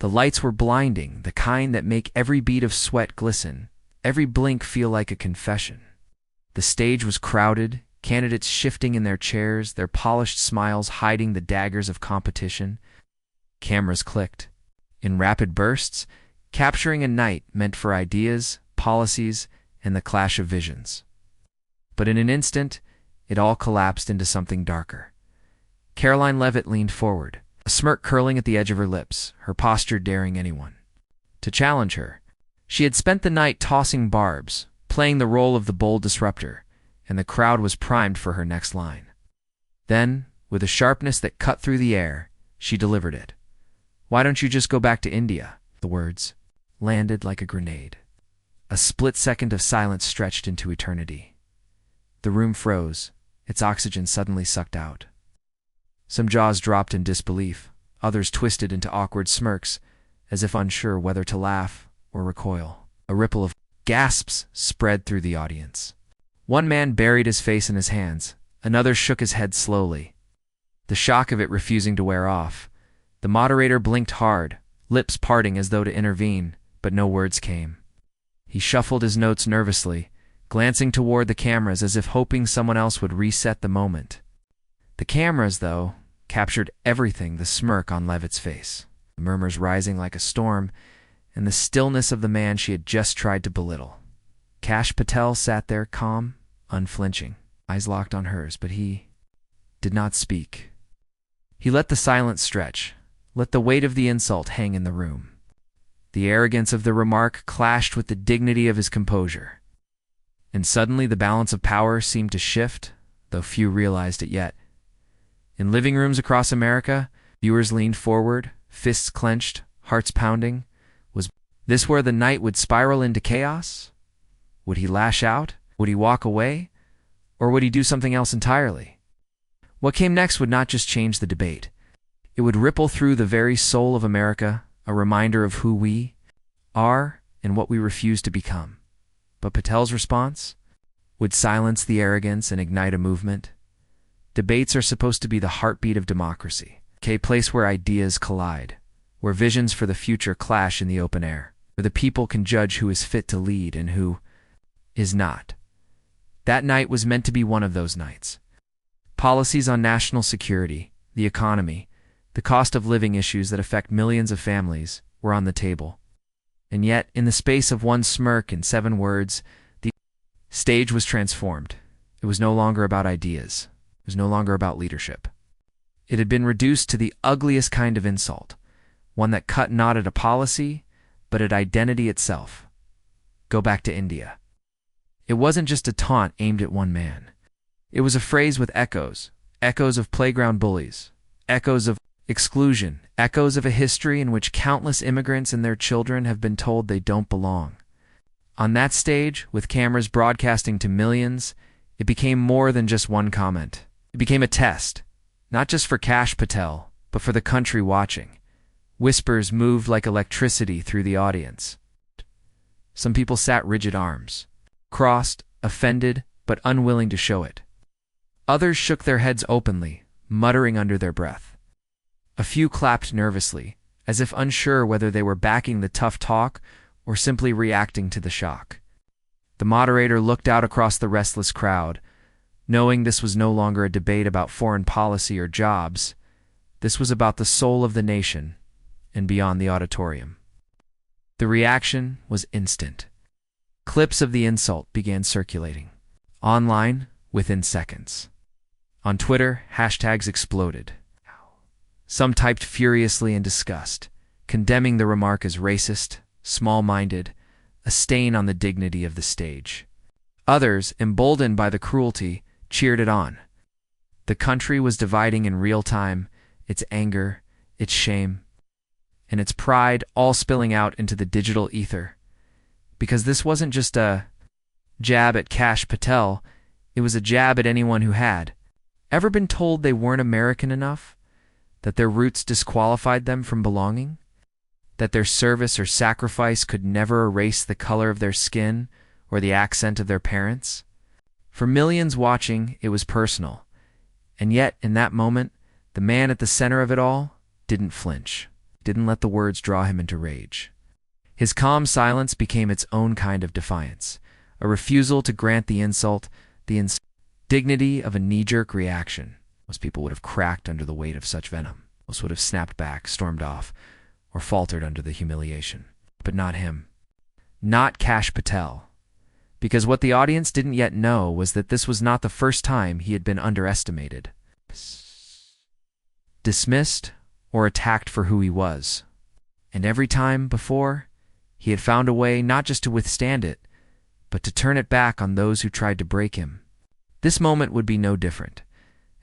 The lights were blinding, the kind that make every bead of sweat glisten, every blink feel like a confession. The stage was crowded, candidates shifting in their chairs, their polished smiles hiding the daggers of competition. Cameras clicked. In rapid bursts, capturing a night meant for ideas, policies, and the clash of visions. But in an instant, it all collapsed into something darker. Karoline Leavitt leaned forward, a smirk curling at the edge of her lips, her posture daring anyone to challenge her. She had spent the night tossing barbs, playing the role of the bold disruptor, and the crowd was primed for her next line. Then, with a sharpness that cut through the air, she delivered it. "Why don't you just go back to India?" The words landed like a grenade. A split second of silence stretched into eternity. The room froze, its oxygen suddenly sucked out. Some jaws dropped in disbelief, others twisted into awkward smirks, as if unsure whether to laugh or recoil. A ripple of gasps spread through the audience. One man buried his face in his hands, another shook his head slowly, the shock of it refusing to wear off. The moderator blinked hard, lips parting as though to intervene, but no words came. He shuffled his notes nervously, glancing toward the cameras as if hoping someone else would reset the moment. The cameras, though, captured everything: the smirk on Leavitt's face, the murmurs rising like a storm, and the stillness of the man she had just tried to belittle. Kash Patel sat there calm, unflinching, eyes locked on hers, but he did not speak. He let the silence stretch, let the weight of the insult hang in the room. The arrogance of the remark clashed with the dignity of his composure. And suddenly the balance of power seemed to shift, though few realized it yet. In living rooms across America, viewers leaned forward, fists clenched, hearts pounding. Was this where the night would spiral into chaos? Would he lash out? Would he walk away? Or would he do something else entirely? What came next would not just change the debate. It would ripple through the very soul of America, a reminder of who we are and what we refuse to become. But Patel's response would silence the arrogance and ignite a movement. Debates are supposed to be the heartbeat of democracy, a place where ideas collide, where visions for the future clash in the open air, where the people can judge who is fit to lead and who is not. That night was meant to be one of those nights. Policies on national security, the economy, the cost of living issues that affect millions of families were on the table. And yet, in the space of one smirk and 7 words, the stage was transformed. It was no longer about ideas. It was no longer about leadership. It had been reduced to the ugliest kind of insult, one that cut not at a policy, but at identity itself. Go back to India. It wasn't just a taunt aimed at one man. It was a phrase with echoes, echoes of playground bullies, echoes of exclusion, echoes of a history in which countless immigrants and their children have been told they don't belong. On that stage, with cameras broadcasting to millions, it became more than just one comment. It became a test, not just for Kash Patel, but for the country watching. Whispers moved like electricity through the audience. Some people sat rigid arms, crossed, offended, but unwilling to show it. Others shook their heads openly, muttering under their breath. A few clapped nervously, as if unsure whether they were backing the tough talk or simply reacting to the shock. The moderator looked out across the restless crowd, knowing this was no longer a debate about foreign policy or jobs. This was about the soul of the nation and beyond the auditorium. The reaction was instant. Clips of the insult began circulating. Online, within seconds. On Twitter, hashtags exploded. Some typed furiously in disgust, condemning the remark as racist, small-minded, a stain on the dignity of the stage. Others, emboldened by the cruelty, cheered it on. The country was dividing in real time, its anger, its shame, and its pride all spilling out into the digital ether. Because this wasn't just a jab at Kash Patel, it was a jab at anyone who had ever been told they weren't American enough, that their roots disqualified them from belonging, that their service or sacrifice could never erase the color of their skin or the accent of their parents. For millions watching, it was personal. And yet, in that moment, the man at the center of it all didn't flinch. didn't let the words draw him into rage. His calm silence became its own kind of defiance, a refusal to grant the insult, the indignity of a knee-jerk reaction. Most people would have cracked under the weight of such venom. Most would have snapped back, stormed off, or faltered under the humiliation. But not him. Not Kash Patel. Because what the audience didn't yet know was that this was not the first time he had been underestimated, dismissed, or attacked for who he was. And every time before, he had found a way not just to withstand it, but to turn it back on those who tried to break him. This moment would be no different.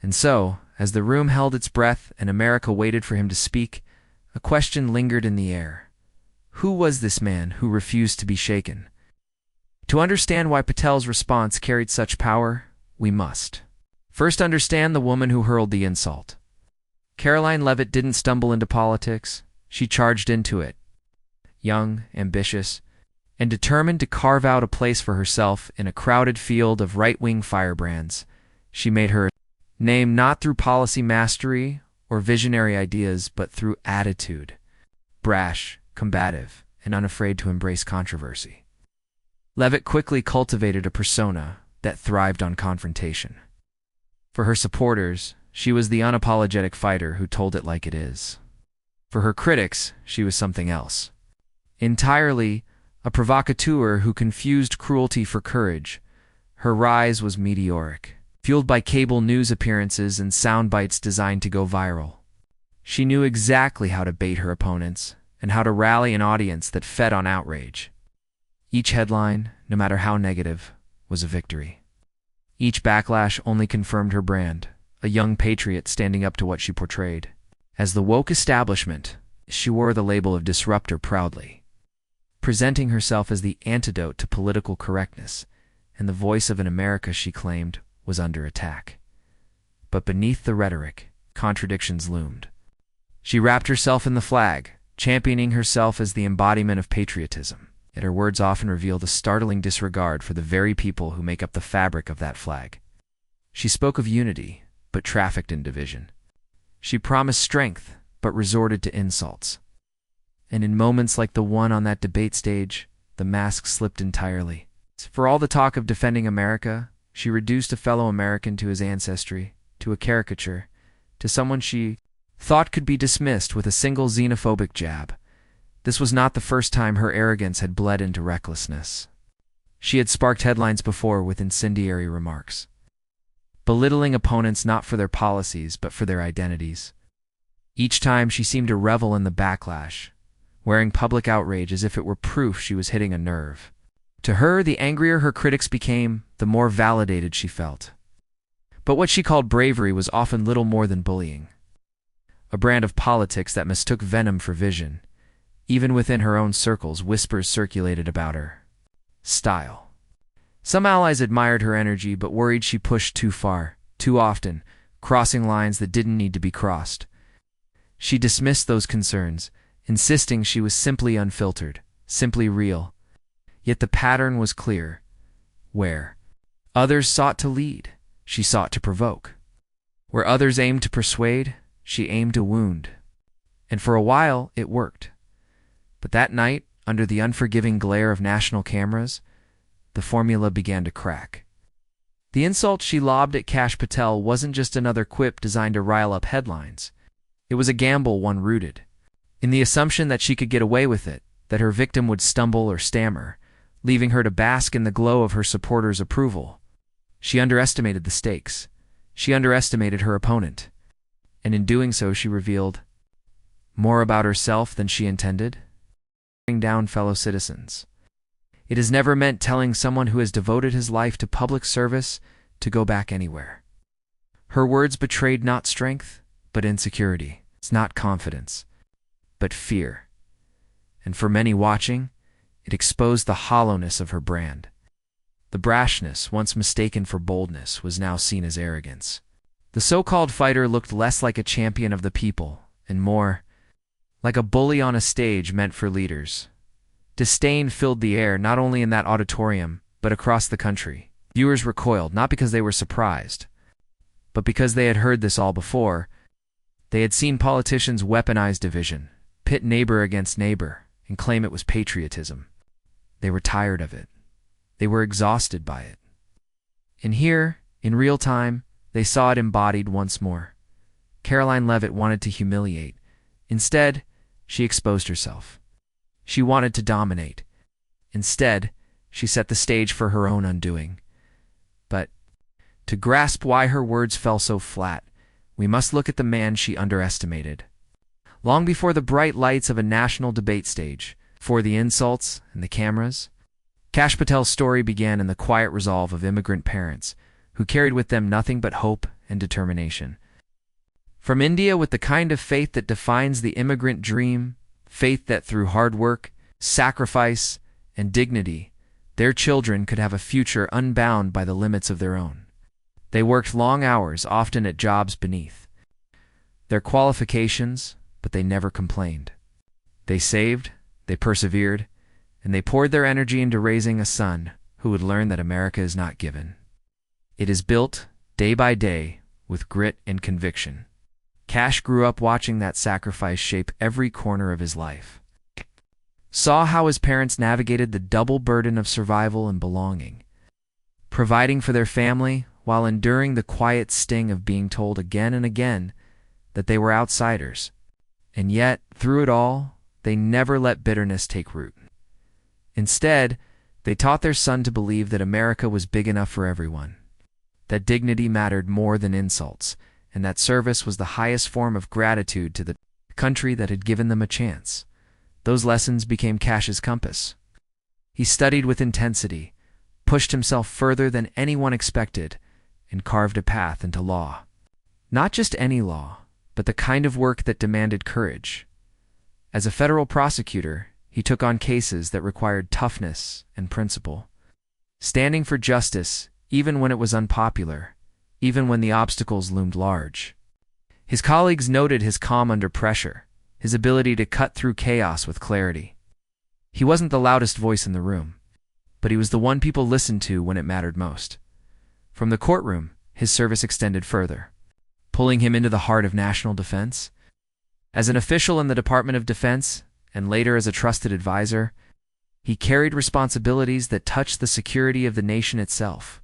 And so, as the room held its breath and America waited for him to speak, a question lingered in the air. Who was this man who refused to be shaken? To understand why Patel's response carried such power, we must first understand the woman who hurled the insult. Karoline Leavitt didn't stumble into politics. She charged into it. Young, ambitious, and determined to carve out a place for herself in a crowded field of right-wing firebrands, she made her name not through policy mastery or visionary ideas, but through attitude. Brash, combative, and unafraid to embrace controversy. Leavitt quickly cultivated a persona that thrived on confrontation. For her supporters, she was the unapologetic fighter who told it like it is. For her critics, she was something else. Entirely a provocateur who confused cruelty for courage, her rise was meteoric, fueled by cable news appearances and sound bites designed to go viral. She knew exactly how to bait her opponents and how to rally an audience that fed on outrage. Each headline, no matter how negative, was a victory. Each backlash only confirmed her brand, a young patriot standing up to what she portrayed. As the woke establishment, she wore the label of disruptor proudly, presenting herself as the antidote to political correctness, and the voice of an America she claimed was under attack. But beneath the rhetoric, contradictions loomed. She wrapped herself in the flag, championing herself as the embodiment of patriotism. Yet her words often revealed a startling disregard for the very people who make up the fabric of that flag. She spoke of unity, but trafficked in division. She promised strength, but resorted to insults. And in moments like the one on that debate stage, the mask slipped entirely. For all the talk of defending America, she reduced a fellow American to his ancestry, to a caricature, to someone she thought could be dismissed with a single xenophobic jab. This was not the first time her arrogance had bled into recklessness. She had sparked headlines before with incendiary remarks, belittling opponents not for their policies but for their identities. Each time she seemed to revel in the backlash, wearing public outrage as if it were proof she was hitting a nerve. To her, the angrier her critics became, the more validated she felt. But what she called bravery was often little more than bullying, a brand of politics that mistook venom for vision. Even within her own circles, whispers circulated about her style. Some allies admired her energy but worried she pushed too far, too often, crossing lines that didn't need to be crossed. She dismissed those concerns, insisting she was simply unfiltered, simply real. Yet the pattern was clear. Where others sought to lead, she sought to provoke. Where others aimed to persuade, she aimed to wound. And for a while, it worked. But that night, under the unforgiving glare of national cameras, the formula began to crack. The insult she lobbed at Kash Patel wasn't just another quip designed to rile up headlines. It was a gamble one rooted in the assumption that she could get away with it, that her victim would stumble or stammer, leaving her to bask in the glow of her supporters' approval. She underestimated the stakes. She underestimated her opponent. And in doing so, she revealed more about herself than she intended. Down fellow citizens. It has never meant telling someone who has devoted his life to public service to go back anywhere. Her words betrayed not strength, but insecurity. It's not confidence, but fear. And for many watching, it exposed the hollowness of her brand. The brashness, once mistaken for boldness, was now seen as arrogance. The so-called fighter looked less like a champion of the people, and more like a bully on a stage meant for leaders. Disdain filled the air not only in that auditorium, but across the country. Viewers recoiled, not because they were surprised, but because they had heard this all before. They had seen politicians weaponize division, pit neighbor against neighbor, and claim it was patriotism. They were tired of it. They were exhausted by it. And here, in real time, they saw it embodied once more. Karoline Leavitt wanted to humiliate. Instead, she exposed herself. She wanted to dominate. Instead, she set the stage for her own undoing. But to grasp why her words fell so flat, we must look at the man she underestimated. Long before the bright lights of a national debate stage, before the insults and the cameras, Kash Patel's story began in the quiet resolve of immigrant parents who carried with them nothing but hope and determination. From India, with the kind of faith that defines the immigrant dream, faith that through hard work, sacrifice, and dignity, their children could have a future unbound by the limits of their own. They worked long hours, often at jobs beneath their qualifications, but they never complained. They saved, they persevered, and they poured their energy into raising a son who would learn that America is not given. It is built, day by day, with grit and conviction. Kash grew up watching that sacrifice shape every corner of his life. Saw how his parents navigated the double burden of survival and belonging, providing for their family while enduring the quiet sting of being told again and again that they were outsiders. And yet, through it all, they never let bitterness take root. Instead, they taught their son to believe that America was big enough for everyone, that dignity mattered more than insults, and that service was the highest form of gratitude to the country that had given them a chance. Those lessons became Kash's compass. He studied with intensity, pushed himself further than anyone expected, and carved a path into law. Not just any law, but the kind of work that demanded courage. As a federal prosecutor, he took on cases that required toughness and principle, standing for justice even when it was unpopular, even when the obstacles loomed large. His colleagues noted his calm under pressure, his ability to cut through chaos with clarity. He wasn't the loudest voice in the room, but he was the one people listened to when it mattered most. From the courtroom, his service extended further, pulling him into the heart of national defense. As an official in the Department of Defense, and later as a trusted advisor, he carried responsibilities that touched the security of the nation itself.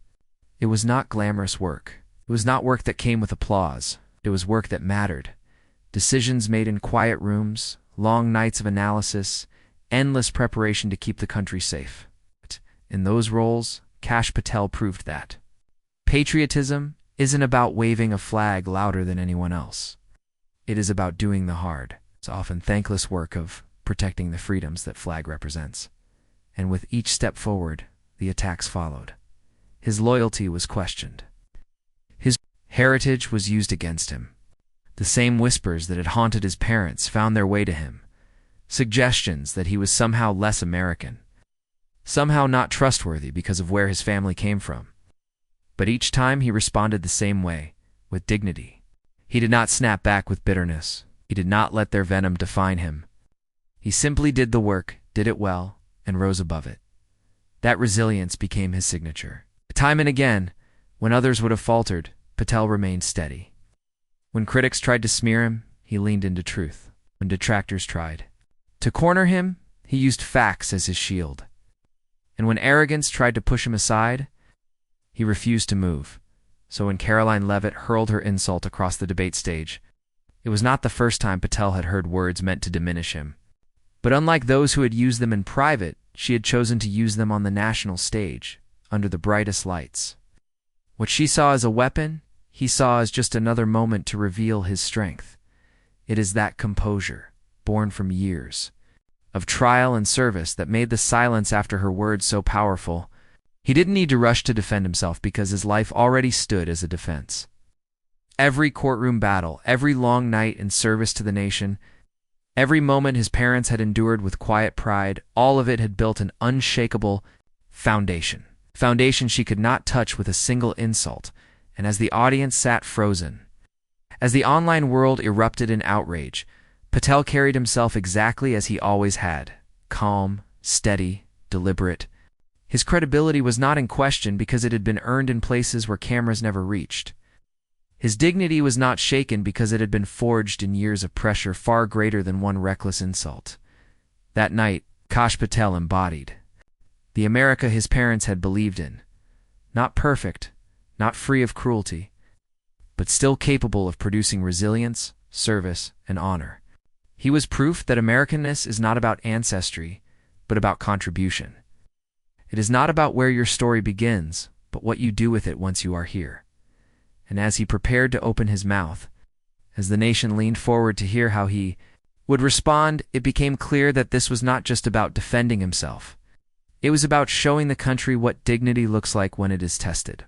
It was not glamorous work. It was not work that came with applause. It was work that mattered. Decisions made in quiet rooms, long nights of analysis, endless preparation to keep the country safe. In those roles, Kash Patel proved that patriotism isn't about waving a flag louder than anyone else. It is about doing the hard, often thankless work of protecting the freedoms that flag represents. And with each step forward, the attacks followed. His loyalty was questioned. His heritage was used against him. The same whispers that had haunted his parents found their way to him. Suggestions that he was somehow less American, somehow not trustworthy because of where his family came from. But each time he responded the same way, with dignity. He did not snap back with bitterness. He did not let their venom define him. He simply did the work, did it well, and rose above it. That resilience became his signature. Time and again, when others would have faltered, Patel remained steady. When critics tried to smear him, he leaned into truth. When detractors tried to corner him, he used facts as his shield. And when arrogance tried to push him aside, he refused to move. So when Karoline Leavitt hurled her insult across the debate stage, it was not the first time Patel had heard words meant to diminish him. But unlike those who had used them in private, she had chosen to use them on the national stage, under the brightest lights. What she saw as a weapon, he saw as just another moment to reveal his strength. It is that composure, born from years of trial and service, that made the silence after her words so powerful. He didn't need to rush to defend himself because his life already stood as a defense. Every courtroom battle, every long night in service to the nation, every moment his parents had endured with quiet pride, all of it had built an unshakable foundation. Foundation she could not touch with a single insult. And as the audience sat frozen, as the online world erupted in outrage, Patel carried himself exactly as he always had, calm, steady, deliberate. His credibility was not in question because it had been earned in places where cameras never reached. His dignity was not shaken because it had been forged in years of pressure far greater than one reckless insult. That night, Kash Patel embodied the America his parents had believed in. Not perfect, not free of cruelty, but still capable of producing resilience, service, and honor. He was proof that Americanness is not about ancestry, but about contribution. It is not about where your story begins, but what you do with it once you are here. And as he prepared to open his mouth, as the nation leaned forward to hear how he would respond, it became clear that this was not just about defending himself. It was about showing the country what dignity looks like when it is tested,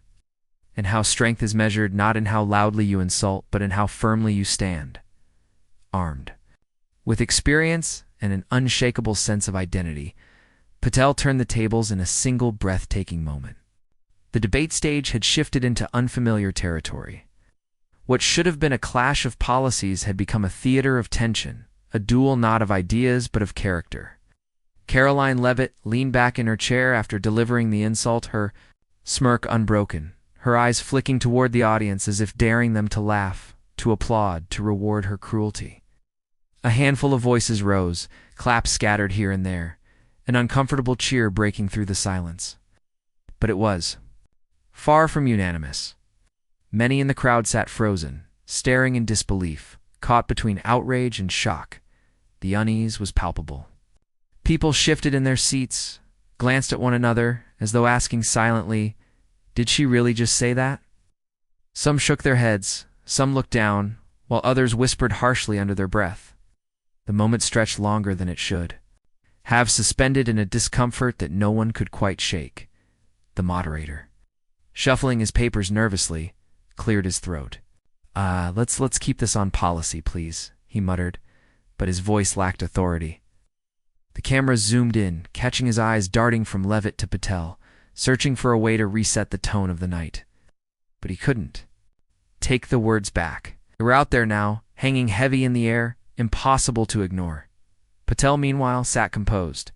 and how strength is measured not in how loudly you insult, but in how firmly you stand, armed. With experience and an unshakable sense of identity, Patel turned the tables in a single breathtaking moment. The debate stage had shifted into unfamiliar territory. What should have been a clash of policies had become a theater of tension, a duel not of ideas but of character. Karoline Leavitt leaned back in her chair after delivering the insult, her smirk unbroken, her eyes flicking toward the audience as if daring them to laugh, to applaud, to reward her cruelty. A handful of voices rose, claps scattered here and there, an uncomfortable cheer breaking through the silence. But it was far from unanimous. Many in the crowd sat frozen, staring in disbelief, caught between outrage and shock. The unease was palpable. People shifted in their seats, glanced at one another, as though asking silently, "Did she really just say that?" Some shook their heads, some looked down, while others whispered harshly under their breath. The moment stretched longer than it should, half suspended in a discomfort that no one could quite shake. The moderator, shuffling his papers nervously, cleared his throat. Let's keep this on policy, please," he muttered, but his voice lacked authority. The cameras zoomed in, catching his eyes darting from Leavitt to Patel, searching for a way to reset the tone of the night. But he couldn't. Take the words back. They were out there now, hanging heavy in the air, impossible to ignore. Patel, meanwhile, sat composed.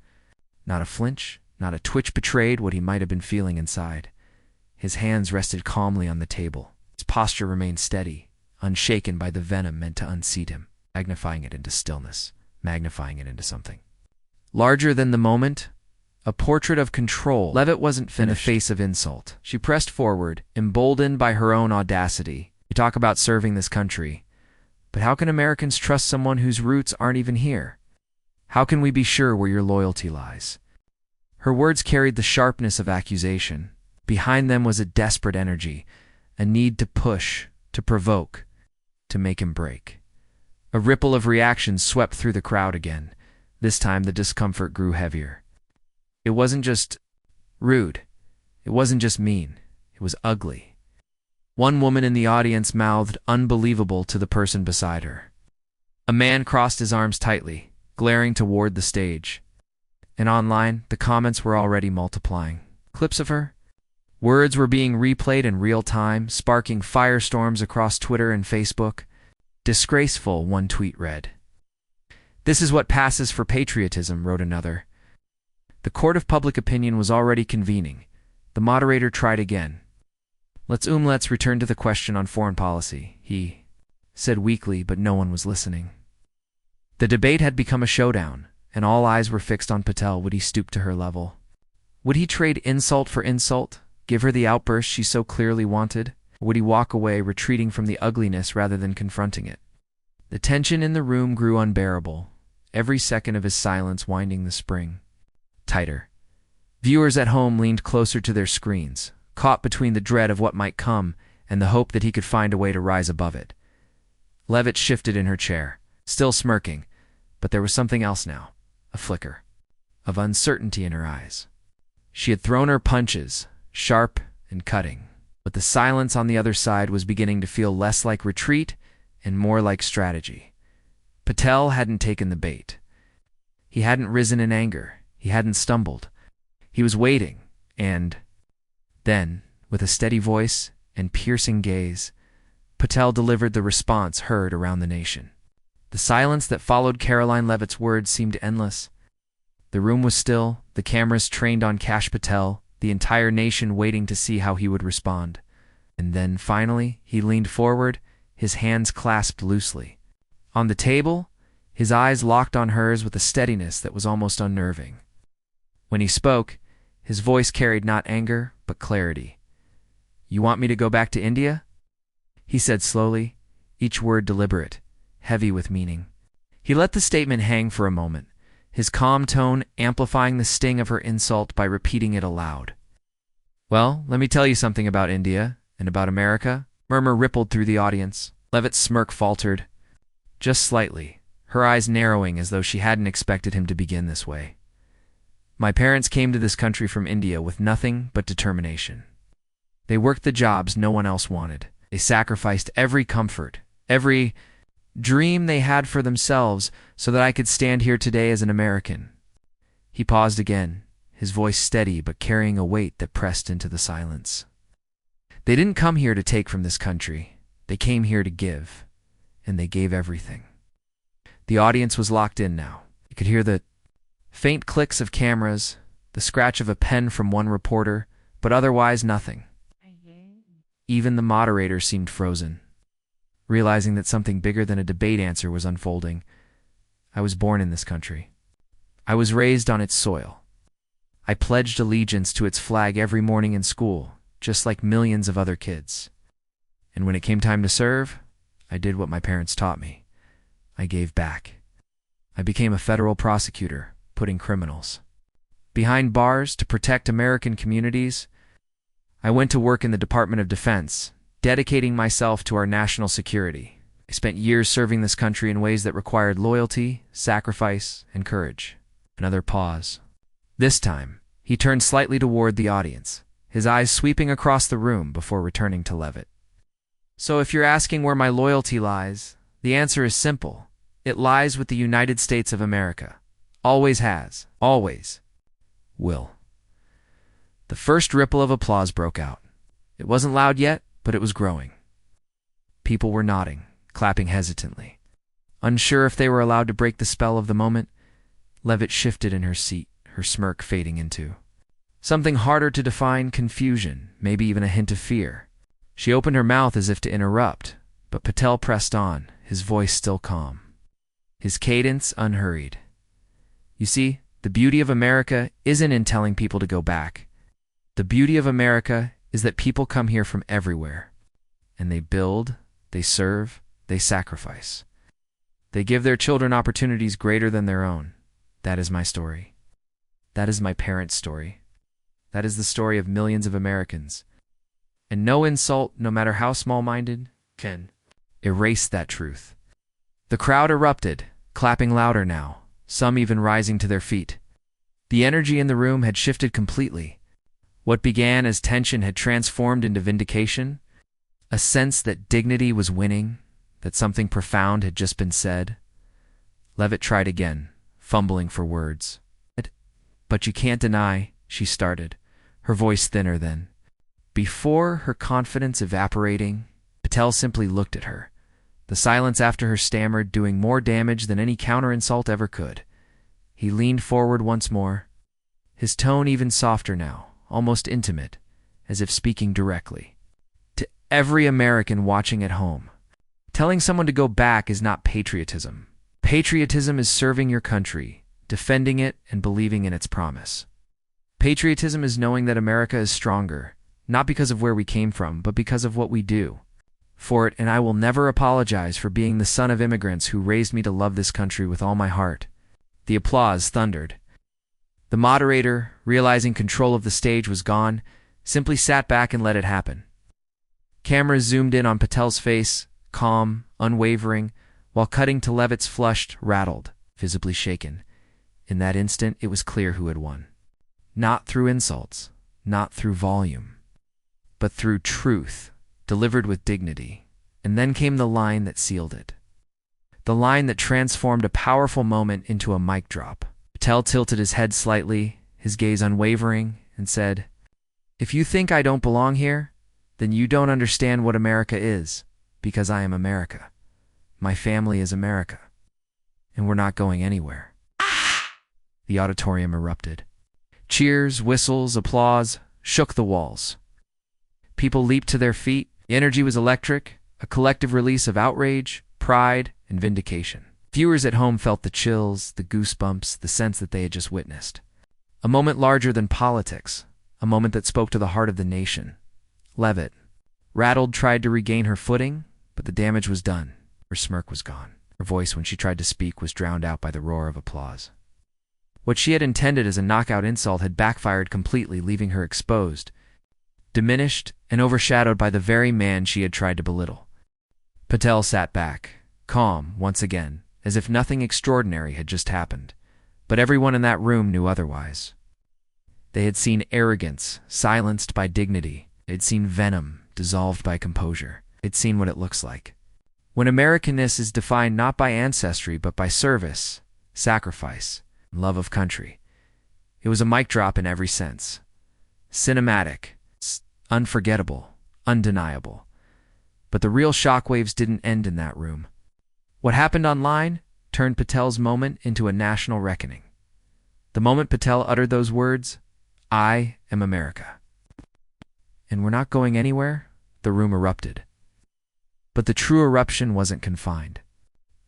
Not a flinch, not a twitch betrayed what he might have been feeling inside. His hands rested calmly on the table. His posture remained steady, unshaken by the venom meant to unseat him, magnifying it into stillness, magnifying it into something larger than the moment, a portrait of control. Leavitt wasn't finished. In the face of insult, she pressed forward, emboldened by her own audacity. "You talk about serving this country, but how can Americans trust someone whose roots aren't even here? How can we be sure where your loyalty lies?" Her words carried the sharpness of accusation. Behind them was a desperate energy, a need to push, to provoke, to make him break. A ripple of reaction swept through the crowd again. This time the discomfort grew heavier. It wasn't just rude. It wasn't just mean. It was ugly. One woman in the audience mouthed "unbelievable" to the person beside her. A man crossed his arms tightly, glaring toward the stage. And online, the comments were already multiplying. Clips of her? Words were being replayed in real time, sparking firestorms across Twitter and Facebook. "Disgraceful," one tweet read. "This is what passes for patriotism," wrote another. The court of public opinion was already convening. The moderator tried again. Let's return to the question on foreign policy," he said weakly, but no one was listening. The debate had become a showdown, and all eyes were fixed on Patel. Would he stoop to her level? Would he trade insult for insult, give her the outburst she so clearly wanted? Or would he walk away, retreating from the ugliness rather than confronting it? The tension in the room grew unbearable, every second of his silence winding the spring tighter. Viewers at home leaned closer to their screens, caught between the dread of what might come and the hope that he could find a way to rise above it. Leavitt shifted in her chair, still smirking, but there was something else now, a flicker of uncertainty in her eyes. She had thrown her punches, sharp and cutting, but the silence on the other side was beginning to feel less like retreat and more like strategy. Patel hadn't taken the bait. He hadn't risen in anger. He hadn't stumbled. He was waiting, and then, with a steady voice and piercing gaze, Patel delivered the response heard around the nation. The silence that followed Karoline Leavitt's words seemed endless. The room was still, the cameras trained on Kash Patel, the entire nation waiting to see how he would respond. And then, finally, he leaned forward, his hands clasped loosely. On the table, his eyes locked on hers with a steadiness that was almost unnerving. When he spoke, his voice carried not anger, but clarity. "You want me to go back to India?" he said slowly, each word deliberate, heavy with meaning. He let the statement hang for a moment, his calm tone amplifying the sting of her insult by repeating it aloud. "Well, let me tell you something about India and about America." Murmur rippled through the audience. Leavitt's smirk faltered, just slightly, her eyes narrowing as though she hadn't expected him to begin this way. "My parents came to this country from India with nothing but determination. They worked the jobs no one else wanted. They sacrificed every comfort, every dream they had for themselves so that I could stand here today as an American." He paused again, his voice steady but carrying a weight that pressed into the silence. "They didn't come here to take from this country. They came here to give, and they gave everything." The audience was locked in now. You could hear the faint clicks of cameras, the scratch of a pen from one reporter, but otherwise nothing. Even the moderator seemed frozen. Realizing that something bigger than a debate answer was unfolding, "I was born in this country. I was raised on its soil. I pledged allegiance to its flag every morning in school, just like millions of other kids. And when it came time to serve, I did what my parents taught me. I gave back. I became a federal prosecutor, putting criminals behind bars to protect American communities. I went to work in the Department of Defense, dedicating myself to our national security. I spent years serving this country in ways that required loyalty, sacrifice, and courage." Another pause. This time, he turned slightly toward the audience, his eyes sweeping across the room before returning to Leavitt. "So if you're asking where my loyalty lies, the answer is simple. It lies with the United States of America. Always has. Always will." The first ripple of applause broke out. It wasn't loud yet, but it was growing. People were nodding, clapping hesitantly. Unsure if they were allowed to break the spell of the moment, Leavitt shifted in her seat, her smirk fading into something harder to define: confusion, maybe even a hint of fear. She opened her mouth as if to interrupt, but Patel pressed on, his voice still calm, his cadence unhurried. "You see, the beauty of America isn't in telling people to go back. The beauty of America is that people come here from everywhere, and they build, they serve, they sacrifice. They give their children opportunities greater than their own. That is my story. That is my parents' story. That is the story of millions of Americans. And no insult, no matter how small-minded, can erase that truth." The crowd erupted, clapping louder now, some even rising to their feet. The energy in the room had shifted completely. What began as tension had transformed into vindication, a sense that dignity was winning, that something profound had just been said. Leavitt tried again, fumbling for words. "But you can't deny," she started, her voice thinner then. Before her confidence evaporating, Patel simply looked at her, the silence after her stammered doing more damage than any counter-insult ever could. He leaned forward once more, his tone even softer now, almost intimate, as if speaking directly to every American watching at home. Telling someone to go back is not patriotism. Patriotism is serving your country, defending it, and believing in its promise. Patriotism is knowing that America is stronger, not because of where we came from, but because of what we do for it, and I will never apologize for being the son of immigrants who raised me to love this country with all my heart." The applause thundered. The moderator, realizing control of the stage was gone, simply sat back and let it happen. Cameras zoomed in on Patel's face, calm, unwavering, while cutting to Leavitt's flushed, rattled, visibly shaken. In that instant, it was clear who had won. Not through insults, not through volume, but through truth, delivered with dignity. And then came the line that sealed it. The line that transformed a powerful moment into a mic drop. Patel tilted his head slightly, his gaze unwavering, and said, "If you think I don't belong here, then you don't understand what America is, because I am America. My family is America. And we're not going anywhere." The auditorium erupted. Cheers, whistles, applause shook the walls. People leaped to their feet. The energy was electric, a collective release of outrage, pride, and vindication. Viewers at home felt the chills, the goosebumps, the sense that they had just witnessed. A moment larger than politics, a moment that spoke to the heart of the nation. Leavitt, rattled, tried to regain her footing, but the damage was done. Her smirk was gone. Her voice, when she tried to speak, was drowned out by the roar of applause. What she had intended as a knockout insult had backfired completely, leaving her exposed, diminished, and overshadowed by the very man she had tried to belittle. Patel sat back, calm once again, as if nothing extraordinary had just happened. But everyone in that room knew otherwise. They had seen arrogance silenced by dignity. They had seen venom dissolved by composure. They had seen what it looks like when Americanness is defined not by ancestry but by service, sacrifice, and love of country. It was a mic drop in every sense. Cinematic, unforgettable, undeniable. But the real shockwaves didn't end in that room. What happened online turned Patel's moment into a national reckoning. The moment Patel uttered those words, "I am America, and we're not going anywhere," the room erupted. But the true eruption wasn't confined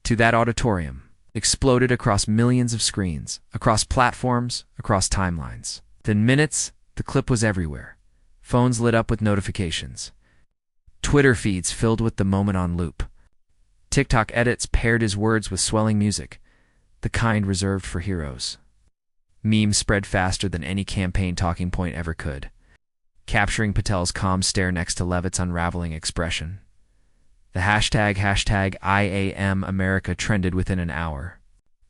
to that auditorium. It exploded across millions of screens, across platforms, across timelines. Within minutes, the clip was everywhere. Phones lit up with notifications. Twitter feeds filled with the moment on loop. TikTok edits paired his words with swelling music, the kind reserved for heroes. Memes spread faster than any campaign talking point ever could, capturing Patel's calm stare next to Leavitt's unraveling expression. The hashtag #IAMAmerica trended within an hour.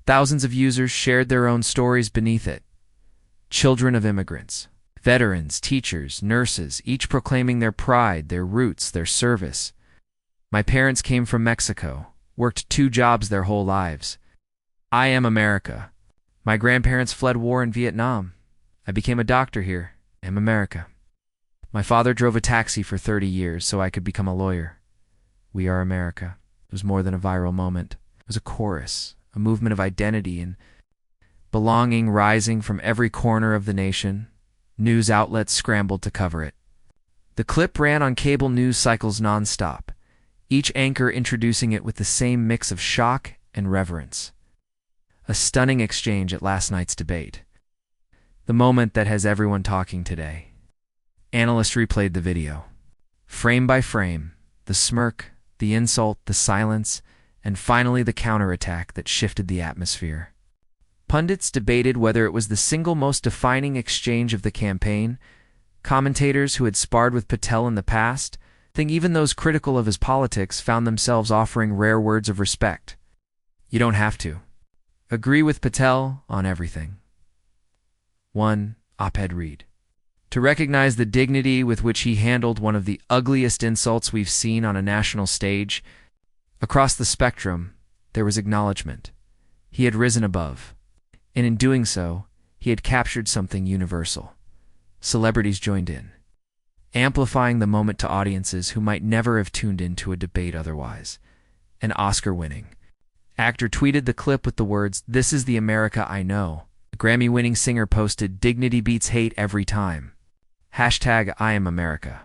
Thousands of users shared their own stories beneath it. Children of immigrants, veterans, teachers, nurses, each proclaiming their pride, their roots, their service. My parents came from Mexico, worked 2 jobs their whole lives. I am America. My grandparents fled war in Vietnam. I became a doctor here. I am America. My father drove a taxi for 30 years so I could become a lawyer. We are America. It was more than a viral moment. It was a chorus, a movement of identity and belonging rising from every corner of the nation. News outlets scrambled to cover it. The clip ran on cable news cycles nonstop, each anchor introducing it with the same mix of shock and reverence. A stunning exchange at last night's debate. The moment that has everyone talking today. Analysts replayed the video. Frame by frame, the smirk, the insult, the silence, and finally the counterattack that shifted the atmosphere. Pundits debated whether it was the single most defining exchange of the campaign. Commentators who had sparred with Patel in the past, I think even those critical of his politics, found themselves offering rare words of respect. You don't have to agree with Patel on everything. One op-ed read. To recognize the dignity with which he handled one of the ugliest insults we've seen on a national stage, across the spectrum, there was acknowledgement. He had risen above, and in doing so, he had captured something universal. Celebrities joined in, amplifying the moment to audiences who might never have tuned into a debate otherwise. An Oscar-winning actor tweeted the clip with the words, "This is the America I know." The Grammy-winning singer posted, "Dignity beats hate every time." #IamAmerica.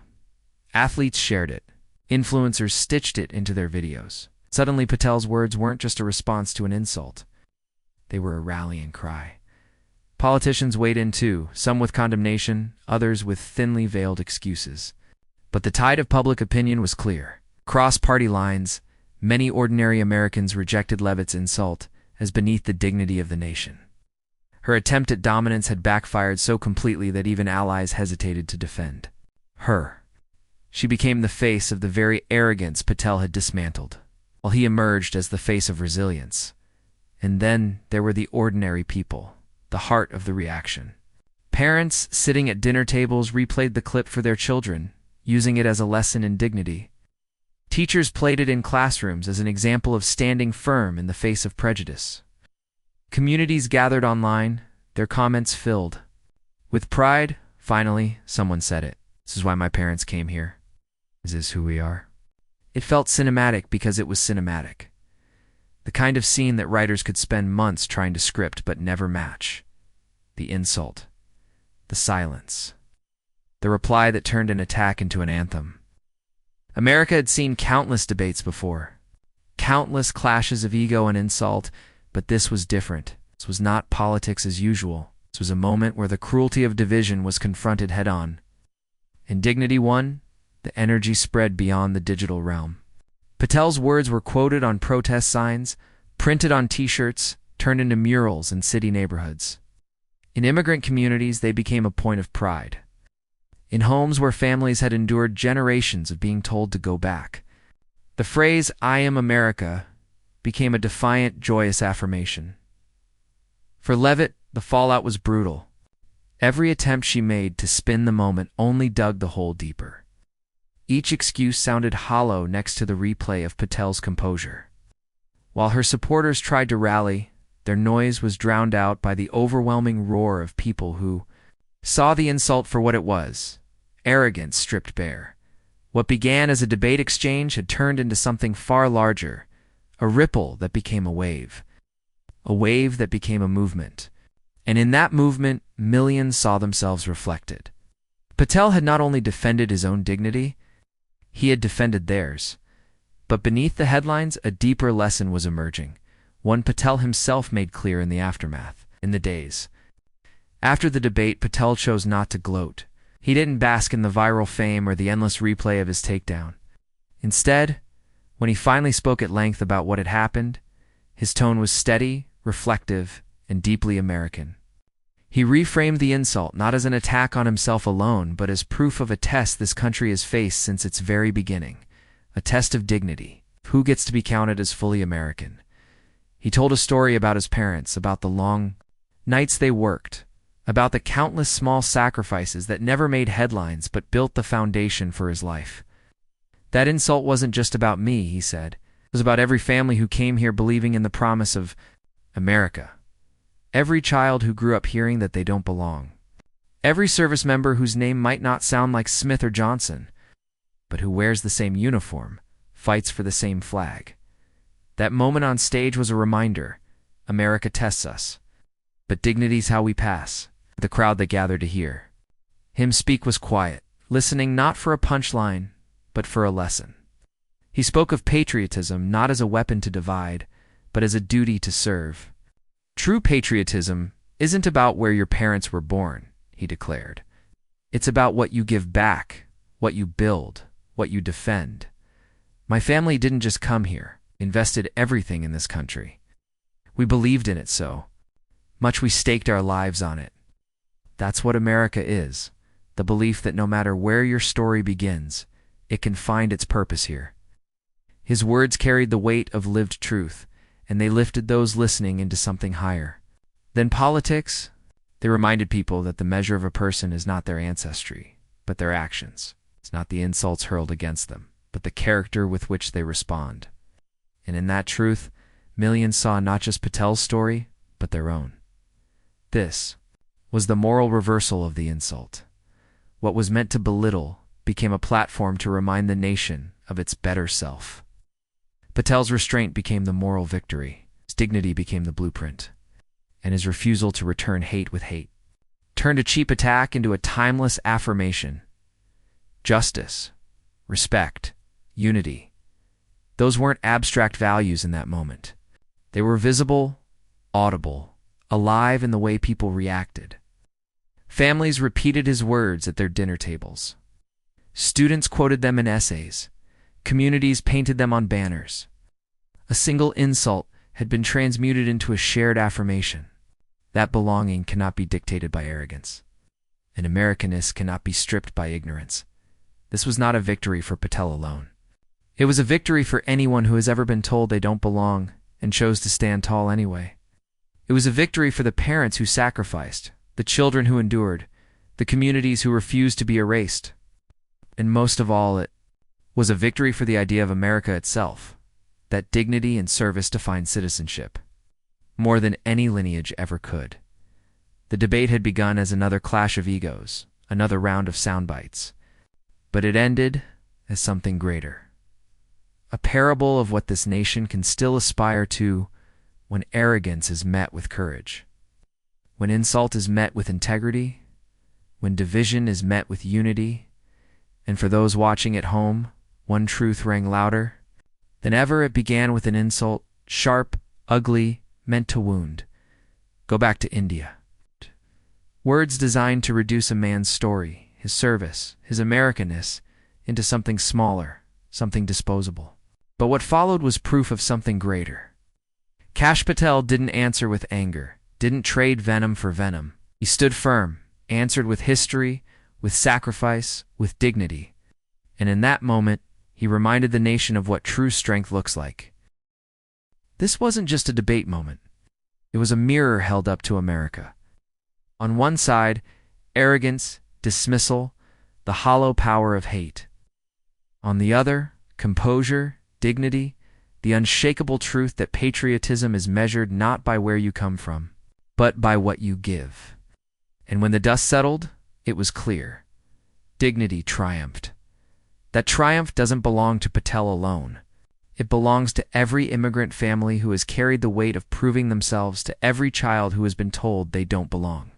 Athletes shared it. Influencers stitched it into their videos. Suddenly, Patel's words weren't just a response to an insult. They were a rallying cry. Politicians weighed in too, some with condemnation, others with thinly veiled excuses. But the tide of public opinion was clear. Across party lines, many ordinary Americans rejected Leavitt's insult as beneath the dignity of the nation. Her attempt at dominance had backfired so completely that even allies hesitated to defend her. She became the face of the very arrogance Patel had dismantled, while he emerged as the face of resilience. And then there were the ordinary people, the heart of the reaction. Parents sitting at dinner tables replayed the clip for their children, using it as a lesson in dignity. Teachers played it in classrooms as an example of standing firm in the face of prejudice. Communities gathered online, their comments filled with pride. Finally, someone said it. "This is why my parents came here. This is who we are." It felt cinematic because it was cinematic. The kind of scene that writers could spend months trying to script but never match. The insult. The silence. the reply that turned an attack into an anthem. America had seen countless debates before, countless clashes of ego and insult, but this was different. This was not politics as usual. This was a moment where the cruelty of division was confronted head-on. And dignity won. The energy spread beyond the digital realm. Patel's words were quoted on protest signs, printed on T-shirts, turned into murals in city neighborhoods. In immigrant communities, they became a point of pride. In homes where families had endured generations of being told to go back, the phrase, "I am America," became a defiant, joyous affirmation. For Leavitt, the fallout was brutal. Every attempt she made to spin the moment only dug the hole deeper. Each excuse sounded hollow next to the replay of Patel's composure. While her supporters tried to rally, their noise was drowned out by the overwhelming roar of people who saw the insult for what it was: arrogance stripped bare. What began as a debate exchange had turned into something far larger, a ripple that became a wave that became a movement. And in that movement, millions saw themselves reflected. Patel had not only defended his own dignity, he had defended theirs. But beneath the headlines, a deeper lesson was emerging, one Patel himself made clear in the aftermath. In the days after the debate, Patel chose not to gloat. He didn't bask in the viral fame or the endless replay of his takedown. Instead, when he finally spoke at length about what had happened, his tone was steady, reflective, and deeply American. He reframed the insult not as an attack on himself alone, but as proof of a test this country has faced since its very beginning, a test of dignity. Who gets to be counted as fully American? He told a story about his parents, about the long nights they worked, about the countless small sacrifices that never made headlines but built the foundation for his life. That insult wasn't just about me, he said. It was about every family who came here believing in the promise of America. Every child who grew up hearing that they don't belong. Every service member whose name might not sound like Smith or Johnson, but who wears the same uniform, fights for the same flag. That moment on stage was a reminder. America tests us, but dignity's how we pass. The crowd that gathered to hear him speak was quiet, listening not for a punchline, but for a lesson. He spoke of patriotism not as a weapon to divide, but as a duty to serve. True patriotism isn't about where your parents were born, he declared. It's about what you give back, what you build, what you defend. My family didn't just come here, invested everything in this country. We believed in it so much we staked our lives on it. That's what America is, the belief that no matter where your story begins, it can find its purpose here. His words carried the weight of lived truth, and they lifted those listening into something higher than politics. They reminded people that the measure of a person is not their ancestry, but their actions. It's not the insults hurled against them, but the character with which they respond. And in that truth, millions saw not just Patel's story, but their own. This was the moral reversal of the insult. What was meant to belittle became a platform to remind the nation of its better self. Patel's restraint became the moral victory. His dignity became the blueprint. And his refusal to return hate with hate turned a cheap attack into a timeless affirmation. Justice, respect, unity. Those weren't abstract values in that moment. They were visible, audible, alive in the way people reacted. Families repeated his words at their dinner tables. Students quoted them in essays. Communities painted them on banners. A single insult had been transmuted into a shared affirmation. That belonging cannot be dictated by arrogance. And Americanness cannot be stripped by ignorance. This was not a victory for Patel alone. It was a victory for anyone who has ever been told they don't belong and chose to stand tall anyway. It was a victory for the parents who sacrificed, the children who endured, the communities who refused to be erased. And most of all, it was a victory for the idea of America itself, that dignity and service define citizenship, more than any lineage ever could. The debate had begun as another clash of egos, another round of sound bites, but it ended as something greater. A parable of what this nation can still aspire to when arrogance is met with courage, when insult is met with integrity, when division is met with unity, and for those watching at home, one truth rang louder than ever. It began with an insult, sharp, ugly, meant to wound. Go back to India. Words designed to reduce a man's story, his service, his Americanness, into something smaller, something disposable. But what followed was proof of something greater. Kash Patel didn't answer with anger, didn't trade venom for venom. He stood firm, answered with history, with sacrifice, with dignity. And in that moment, he reminded the nation of what true strength looks like. This wasn't just a debate moment. It was a mirror held up to America. On one side, arrogance, dismissal, the hollow power of hate. On the other, composure, dignity, the unshakable truth that patriotism is measured not by where you come from, but by what you give. And when the dust settled, it was clear. Dignity triumphed. That triumph doesn't belong to Patel alone. It belongs to every immigrant family who has carried the weight of proving themselves, to every child who has been told they don't belong,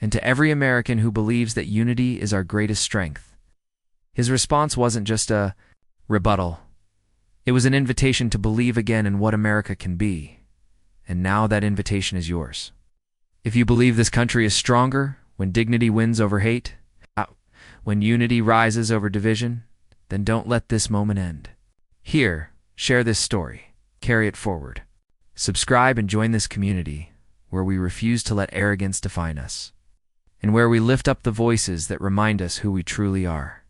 and to every American who believes that unity is our greatest strength. His response wasn't just a rebuttal. It was an invitation to believe again in what America can be. And now that invitation is yours. If you believe this country is stronger when dignity wins over hate, when unity rises over division, then don't let this moment end. Here, share this story. Carry it forward. Subscribe and join this community where we refuse to let arrogance define us, and where we lift up the voices that remind us who we truly are.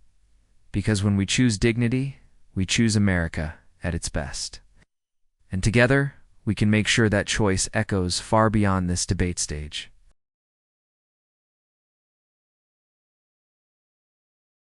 Because when we choose dignity, we choose America at its best. And together, we can make sure that choice echoes far beyond this debate stage.